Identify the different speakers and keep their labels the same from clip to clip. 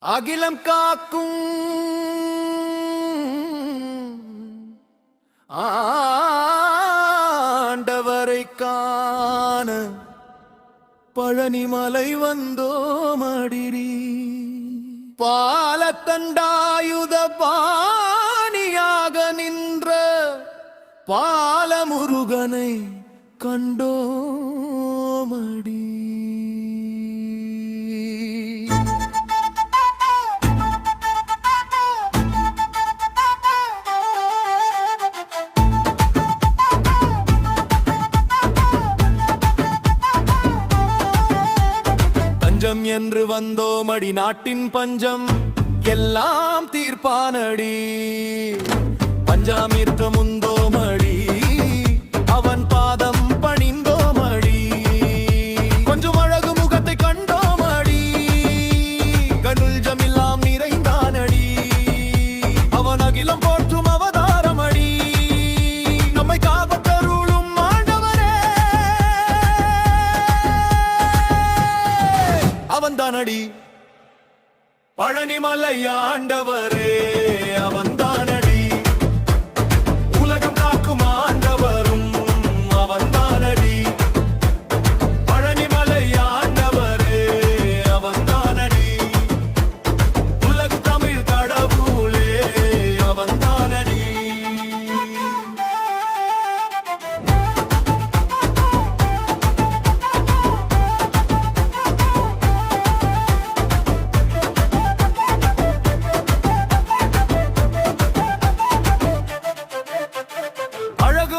Speaker 1: அகிலம் காக்கும் ஆண்டவரை காண பழனிமலை வந்தோமடிரி பாலத்தண்டாயுத பாணியாக நின்ற பாலமுருகனை கண்டோமடி. பஞ்சம் என்று வந்தோமடி, நாட்டின் பஞ்சம் எல்லாம் தீர்ப்பானடி. பஞ்சாமிர்த்த முந்தோமடி, அவன் பாதம் பணிந்தோமடி. கொஞ்சம் அழகு முகத்தை கண்டோமடி, கனுல்ஜமெல்லாம் நிறைந்தானடி. அவன் அகிலம் போற்றும் அவதாரமடி, நம்மை காப்பத்தருளும் ஆண்டவரே அவன் தானடி. பழனிமலை ஆண்டவரே அவன் தானடி. உலகம் காக்கும் ஆண்டவரும் அவன் தானடி. பழனிமலை ஆண்டவரே அவன் தானடி. உலக தமிழ் கடவுளே அவன் தானடி.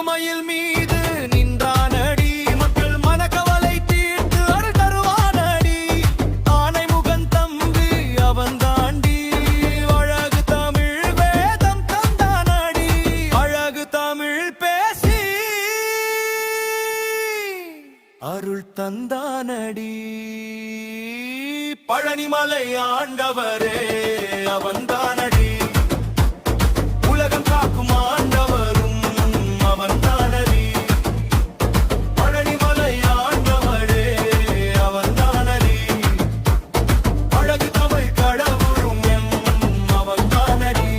Speaker 1: மயில் மீது நின்றானடி, மக்கள் மனக்கவலை தீர்த்து அருள் தருவானடி. ஆனை முகன் தம்பி அவன் தாண்டி, அழகு தமிழ் வேதம் தந்தானடி. அழகு தமிழ் பேசி அருள் தந்தானடி. பழனிமலை ஆண்டவரே அவன் தானடி. உலகம் காக்கும் ஆண்டவரும் அவன் தானடி. பழனிமலை ஆண்டவரே அவன் தானடி. அழகு தமிழ் கடவுளும் அவன் தானடி.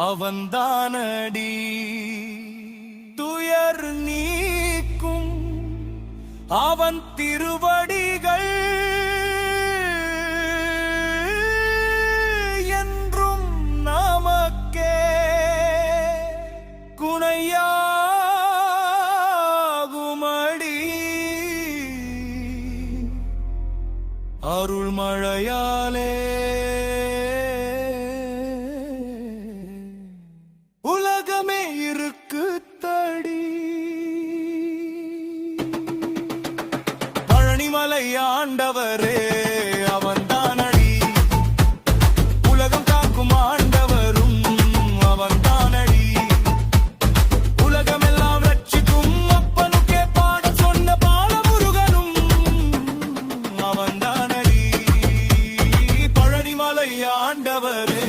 Speaker 1: அவன் தானடி. துயர் நீக்கும் அவன் திருவடிகள் என்றும் நமக்கே குணையாகுமடி. அருள் மழையாலே உலகமே இருக்கு தடி. பழனிமலை ஆண்டவரே அவன் தானடி. உலகம் காக்கும் ஆண்டவரும் அவன் தானடி. உலகமெல்லாம் ரட்சிக்கும் அப்பனுக்கே பாட சொன்ன பாலமுருகனும் அவன் தானடி. பழனிமலை ஆண்டவரே